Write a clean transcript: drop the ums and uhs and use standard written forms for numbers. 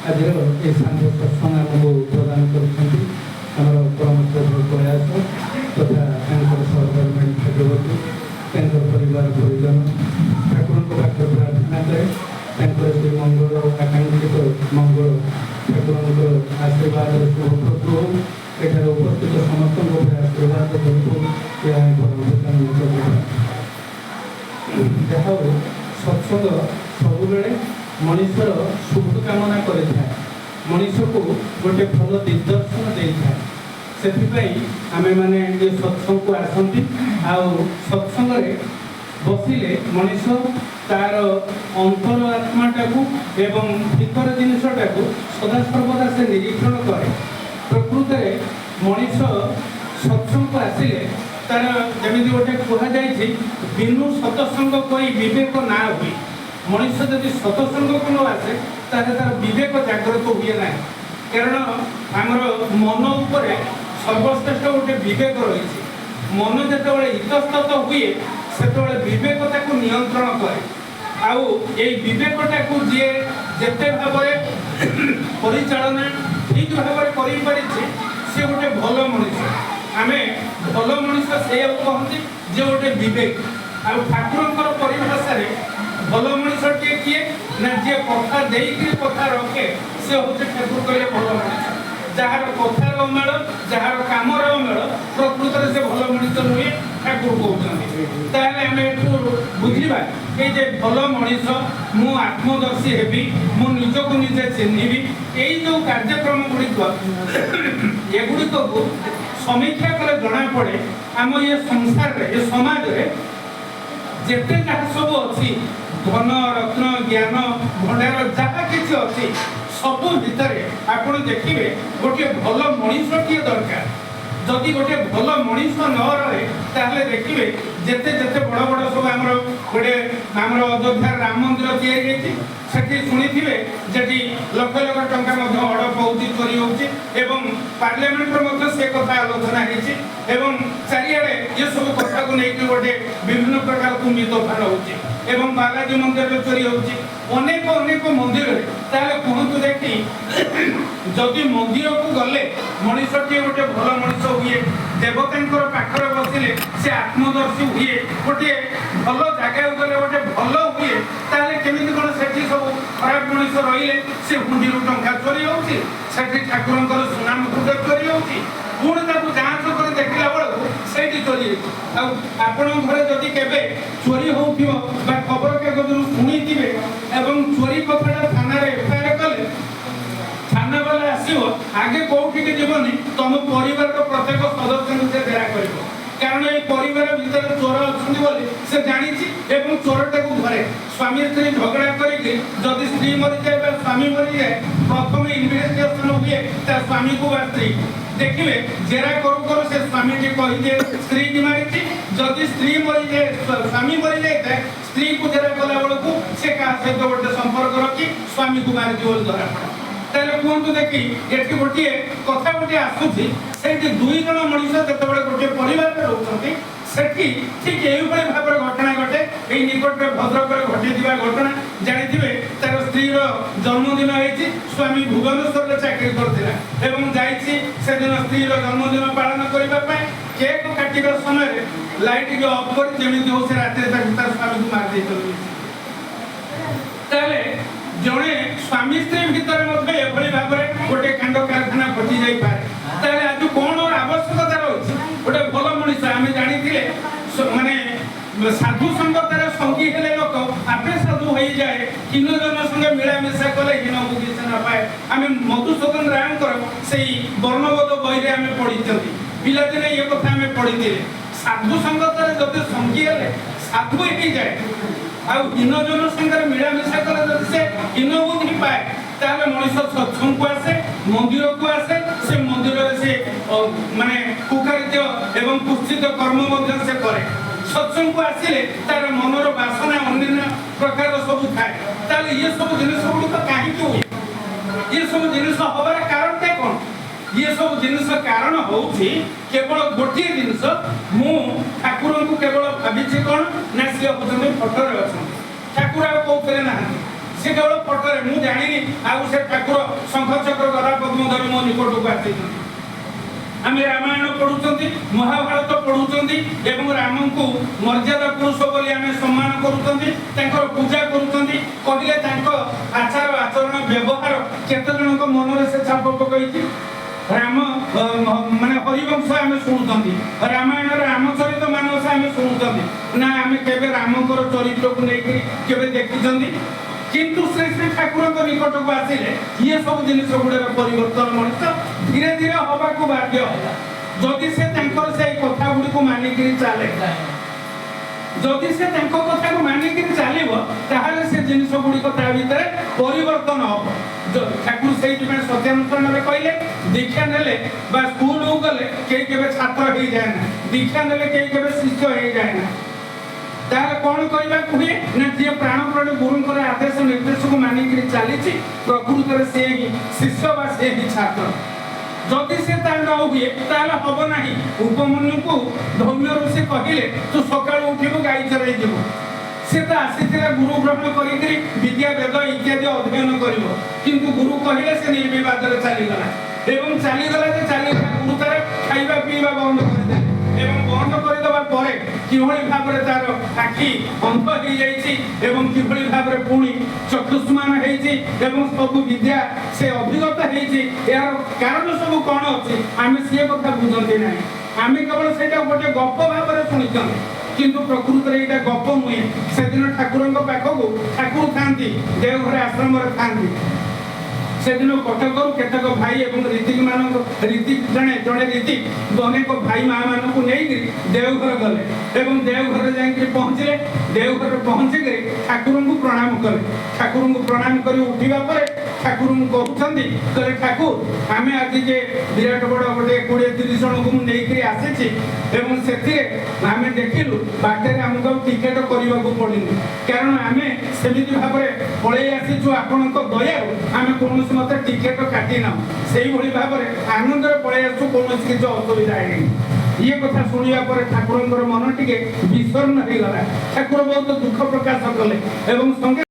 आज ये सांझ सत्संग आमको प्रदान कर परामर्श प्रयास तथा सहकर्मी भागवती परिवार परिजन ठाकुर पाखे प्रार्थना करे से मंगल आकांक्षित मंगल ठाकुर आशीर्वाद शुभप्रद हो एठार उपस्थित समस्त आशीर्वाद जहाँ सत्संग सब मनुष्यर शुभ कामना करें मनुष्य को गोटे भल दिग्दर्शन दे था से आमे माने ये सत्संग को आसती सत्संग बसिले मनुष्य तार अंतर आत्माटा को एवं भीतर जिनसटा को सदा सर्वदा से निरीक्षण करे प्रकृत मनुष्य सत्संग को आसिले तार जमी गोटे कहुई बिनु सत्संग कोई विवेक ना हुई मनुष्य जदि सत्संग को न आसे तार विवेक जागृत हुए ना कारण आमर मन उपर सर्वश्रेष्ठ गोटे विवेक रही मन जो इतस्तत हुए से विवेकता को नियंत्रण करे आउ ये विवेकटा को जी जिते भाव परिचालना ठीक भाव कर सी गोटे भल मनुष्य आम भल मनुष्य से कहते जे गोटे विवेक आ ठाकुर परिभाषा भल मनुष्य किए ना जी कथा देकर कथा रखे से हूँ ठाकुर कहले भल मनुष्य जार कथार अमेल जार कामर अमेल प्रकृत से भल मनुष्य नुहे ठाकुर कहते आम बुझा ये भल मनुष्य मु आत्मदर्शी हेबी मु निजक निजे चिन्हबी यही जो कार्यक्रम गुड़िक एगुड़िक को समीक्षा कले जना पड़े आम ये संसार ये समाज जिते जहाँ सब अच्छी धन रत्न ज्ञान भंडार जहाँ किसी अच्छी सब भितर आपड़ देखिए गोटे भल मनुष्य दरकार जदि गोटे भल मनुष्य न रहे ताहले देखिए जिते जिते बड़ बड़ सब आमर गोटे आमर अयोध्या राम मंदिर या शुणी थे जी लक्ष लक्ष टंका हड़प हो चोरी हो पार्लियामेंट से कथा आलोचना हो चारिड़े ये सब कथा को लेकिन गोटे विभिन्न प्रकार कुंभी तोफान हो बालाजी मंदिर में चोरी होनेक अनेक मंदिर कहतु देखी जदि मंदिर को गले मनुष्य गोटे भल मनुष्य हुए देवता पाखर बसिले से आत्मदर्शी हुए गोटे भल जगह गले गोटे भल हुए केमी कौन से सब खराब मनुष्य रही से हुंडी टंका चोरी होती ठाकुर सुनाम चोरी होती पुणी जांच कर देखला बेलू से चोरी आपण घर जदि केवे चोरी हो खबर कागज शुणी थे चोरी कथा थाना एफआईआर कले थाना वाला आसो आगे कौटी जीवनी तुम परिवार प्रत्येक सदस्य से डेरा कर कारण ये परिवार भीतर चोर अच्छा से जानी चोरटा को धरे स्वामी स्त्री झगड़ा करके जदि स्त्री मरी जाए स्वामी मरी जाए प्रथम इन्वेस्टिगेशन हुए स्वामी को स्त्री देखिए जेरा करू करू से स्वामी जी कही स्त्री की मारी जदि स्त्री मरी जाए स्वामी मरी जाए स्त्री को जेरा कला बेलू से क्या सहित गोटे संपर्क रखी स्वामी को मारी बोल धरा पड़े कहतु देखी ये गोटे कथा गोटे आसूसी से दुई जन मनुष्य जो गोटे परिवार रोचे सेठी ठीक यही भाव घटना घटे यही निकट में भद्रक घटी घटना जानी तार स्त्री जन्मदिन होती स्वामी भुवनेश्वर चाकरी करता से दिन स्त्री जन्मदिन पालन करने केक काटा समय लाइट के अफ कर जमी हो रात स्वामी को मार जड़े स्वामी स्त्री भितर भाव गोटे कांड कारखाना घटी जाए आज कौन आवश्यकता रही गोटे भल मनुष्य आम जानी माने साधु संगतार संगी हेले लोक आपे साधु हो जाए हीन जन संगे मिलामिशा कले हीन को किसी न पाए आम मधुसूदन राय से वर्णबोध बही आम पढ़ी पिलादिने ये कथा आम पढ़ी साधु संगतार जब संगी हेले साधु हो जाए हीन जन संगे मिलामिशा कले से हीन बुद्धि पाए ताले मनुष्य सत्संग को आसे मंदिर को आसे से मंदिर से माने कुकारित एवं पुष्टित कर्म मध्य से करे सत्संग को आसिले तार मनर बासना अन्य प्रकार सब थाए ताले ये सब जिनिस गुड़िक कहीं हुए ये सब जिनिस हबार कारण टे कौन ये सब जिनिस कारण होउछि केवल गोटे जिनिस मु ठाकुर को केवल भाविछि कोन ना से होतमे फोटो रे अछन ठाकुर आ कोथरे ना से केवल फोटो रे मु जानिनी आ से ठाकुर शंख चक्र गदा पद्म धरि मो निकट को आछि आमे रामायण पढुचंती महाभारत पढुचंती एवं राम को मर्यादा पुरुष बोली आमे सम्मान करूचंती तांकर पूजा करूचंती कहिले तांको आचार आचरण व्यवहार केते जन को मन रे से छाप पकईछि राम माने हरिवंश आमे सुनुचंती रामायण रामचरित मानस आमे सुनुचंती ना आमे केबे रामकर चरित्र को नै केबे देखिचंती किंतु श्री श्री ठाकुर को निकट को आसिले ये सब जिनिस गुडे परिवर्तन मनुष्य धीरे धीरे हवा को बाध्य जदि से तांकर से कथा गुडी को मानि कि चाले जदि से तांको कथा को मानि कि चालिबो ताहाले से जिनिस गुडी को ता भीतर परिवर्तन हो ठाकुर से सत्यानुष्ठान रे कहले दीक्षा नेले बा स्कूल हो गले के केबे छात्र हो जाय ना दीक्षा नेले के केबे शिष्य हो जाय ना तार कोन कहबा कुहे ना जे प्राणप्राण गुरुंकर आदेश निर्देश को मानि कि चालिछि प्रकृत रे से ही शिष्य बा से ही छात्र जदि से तार न हुए ताला हबो नाही उपमन्यु को धौम्य ऋषि कहिले तू सकाळ उठिबो गाई चराई जेबो से तो आसीथिला गुरु ग्रहण करिकरी विद्या वेद इत्यादि अध्ययन करिवो किंतु गुरु कहिले से निर्विवाद रे चली गला एवं चली गला जे चली गुरु तार खाइबा पीबा बंद कर दे एवं बंद कर दबा परे किभଳି भाबरे तार आखि अंध हो जाईछि एवं किभଳି भाबरे पुणी चक्षुष्मान हेछि एवं सब विद्या से अभिगत हेछि यार कारण सब कोन अछि आमे से कथा बुझंती नाही आमे केवल सेटा गोटे गप्प भाबरे सुनिछन किंतु प्रकृत रे एटा गप्प मुए से दिन ठाकुरंग पाखको ठाकुर थांती देवघर आश्रम रे थांती से दिन कटक केतक भाई एवं रीतिक मान रीतिक जड़े जड़े रीतिक अनेक भाई माँ मान को नहीं देवघर गले एवं देवघर जाकर पहुँचले देवघर पहुँचिक ठाकुर को प्रणाम कले ठाकुर को प्रणाम कर उठा पर ठाकुर कहते कहले ठाकुर आम आज जे विराट बड़ गोटे 20-30 जन को नहीं आसी से आम देखिलु बाटे आमको टिकेट करने को पड़े कारण आम सेमती भाव में पलि आसीचु आपण दया आम कौन मत टिकेट काटी ना से भाव में आनंद पलि आसु कौन किसी असुविधा है ये कथा शुणा पर ठाकुर मन टे विषर्ण हो गला ठाकुर बहुत दुख प्रकाश कले।